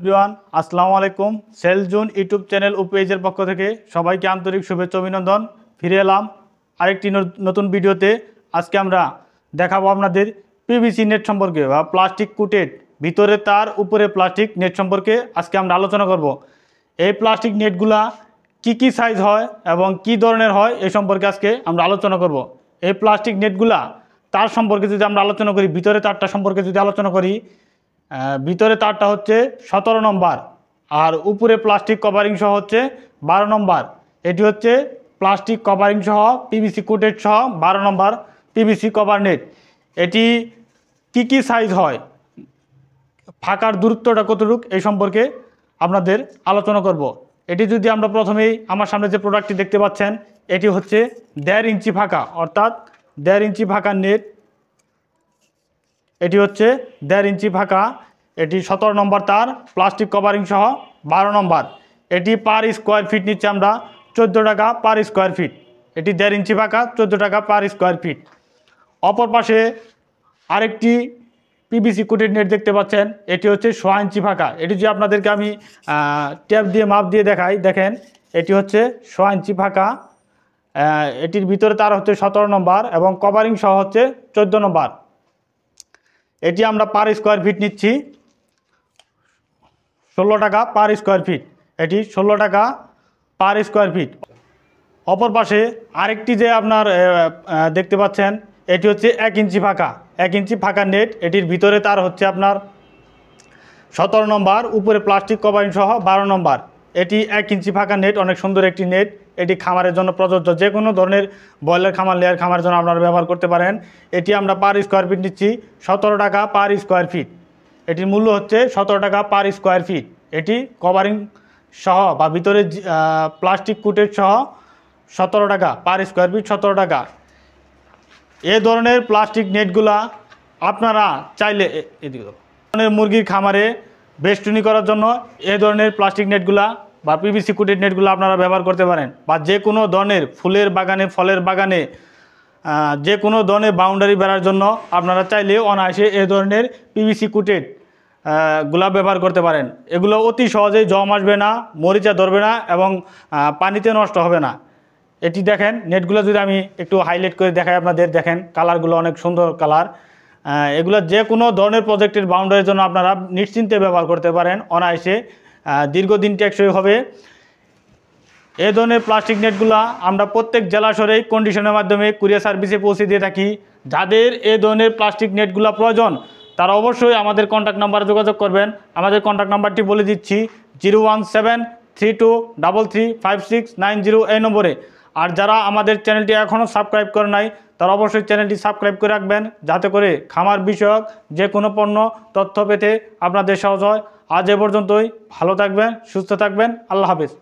Everyone আসসালামু আলাইকুম। Sell zone YouTube channel ও পেজের পক্ষ থেকে সবাইকে আন্তরিক শুভেচ্ছা অভিনন্দন। ফিরে এলাম আরেকটি নতুন ভিডিওতে। আজকে আমরা দেখাবো আপনাদের পিভিসি নেট সম্পর্কে বা প্লাস্টিক কুটেড ভিতরে তার উপরে প্লাস্টিক নেট সম্পর্কে আজকে আমরা আলোচনা করব। এই প্লাস্টিক নেটগুলা কি সাইজ হয় এবং কি ধরনের হয় এই সম্পর্কে আজকে আমরা আলোচনা করব। এই প্লাস্টিক নেটগুলা তার সম্পর্কে যদি আমরা আলোচনা করি, ভিতরে তারটা সম্পর্কে যদি আলোচনা করি, ভিতরে তারটা হচ্ছে 17 নম্বর আর উপরে প্লাস্টিক কভারিং সহ হচ্ছে 12 নম্বর। এটি হচ্ছে প্লাস্টিক কভারিং সহ পিভিসি কোটেড সহ 12 নম্বর পিভিসি কভার নেট। এটি কি সাইজ হয়, ফাঁকার দূরত্বটা কতটুকু এই সম্পর্কে আপনাদের আলোচনা করব। এটি যদি আমরা প্রথমেই আমার সামনে যে প্রোডাক্টটি দেখতে পাচ্ছেন, এটি হচ্ছে 1.5 ইঞ্চি ফাঁকা, অর্থাৎ 1.5 ইঞ্চি ফাঁকা নেট। এটি হচ্ছে 1.5 ইঞ্চি ফাঁকা, এটি 17 নম্বর তার, প্লাস্টিক কভারিং সহ 12 নম্বর। এটি পার স্কোয়ার ফিট নিচ্ছে আমরা 14 টাকা পার স্কোয়ার ফিট। এটি 1.5 ইঞ্চি ফাঁকা, 14 টাকা পার স্কোয়ার ফিট। অপর পাশে আরেকটি পিভিসি কোটেড নেট দেখতে পাচ্ছেন, এটি হচ্ছে 6 ইঞ্চি ফাঁকা। এটি যে আপনাদেরকে আমি ট্যাপ দিয়ে মাপ দিয়ে দেখাই, দেখেন এটি হচ্ছে 6 ইঞ্চি ফাঁকা। এটির ভিতরে তার হচ্ছে 17 নম্বর এবং কভারিং সহ হচ্ছে 14 নম্বর। এটি আমরা পার স্কোয়ার ফিট নিচ্ছি 16 টাকা পার স্কোয়ার ফিট। এটি 16 টাকা পার স্কোয়ার ফিট। অপর পাশে আরেকটি যে আপনার দেখতে পাচ্ছেন, এটি হচ্ছে 1 ইঞ্চি ফাঁকা, 1 ইঞ্চি ফাঁকা নেট। এটির ভিতরে তার হচ্ছে আপনার 17 নম্বর, উপরে প্লাস্টিক কভারিং সহ 12 নম্বর। এটি 1 ইঞ্চি ফাঁকা নেট, অনেক সুন্দর একটি নেট। এটি খামারের জন্য প্রযোজ্য, যে কোনো ধরনের ব্রয়লার খামার, লেয়ার খামারের জন্য আপনারা ব্যবহার করতে পারেন। এটি আমরা পার স্কোয়ার ফিট নিচ্ছি 17 টাকা পার স্কোয়ার ফিট। এটির মূল্য হচ্ছে 17 টাকা পার স্কোয়ার ফিট। এটি কভারিং সহ বা ভিতরে প্লাস্টিক কুটেড সহ 17 টাকা পার স্কোয়ার ফিট, 17 টাকা। এ ধরনের প্লাস্টিক নেটগুলা আপনারা চাইলে মুরগির খামারে বেষ্টনী করার জন্য এ ধরনের প্লাস্টিক নেটগুলা বা পিভিসি কোটেড নেটগুলো আপনারা ব্যবহার করতে পারেন, বা যে কোনো ধরনের ফুলের বাগানে, ফলের বাগানে, যে কোনো ধরনের বাউন্ডারি বেড়ার জন্য আপনারা চাইলে অনায়াসে এ ধরনের পিভিসি কোটেড গুলা ব্যবহার করতে পারেন। এগুলো অতি সহজেই জম আসবে না, মরিচা ধরবে না এবং পানিতে নষ্ট হবে না। এটি দেখেন নেটগুলো যদি আমি একটু হাইলাইট করে দেখাই আপনাদের, দেখেন কালারগুলো অনেক সুন্দর কালার। এগুলো যে কোনো ধরনের প্রজেক্টের বাউন্ডারির জন্য আপনারা নিশ্চিন্তে ব্যবহার করতে পারেন, অনায়াসে দীর্ঘদিন টেকসই হবে। এই ধরনের প্লাস্টিক নেটগুলো আমরা প্রত্যেক জেলা শহরেই কন্ডিশনের মাধ্যমে কুরিয়ার সার্ভিসে পৌঁছে দিয়ে থাকি। যাদের এই ধরনের প্লাস্টিক নেটগুলো প্রয়োজন তারা অবশ্যই আমাদের কন্ট্যাক্ট নাম্বারে যোগাযোগ করবেন। আমাদের কন্ট্যাক্ট নাম্বারটি বলে দিচ্ছি, 01732335690 এই নম্বরে। আর যারা আমাদের চ্যানেলটি এখনও সাবস্ক্রাইব করে নাই তারা অবশ্যই চ্যানেলটি সাবস্ক্রাইব করে রাখবেন, যাতে করে খামার বিষয়ক যে কোনো পণ্য তথ্য পেতে আপনাদের সহজ হয়। আজ এ পর্যন্তই। ভালো থাকবেন, সুস্থ থাকবেন। আল্লাহ হাফেজ।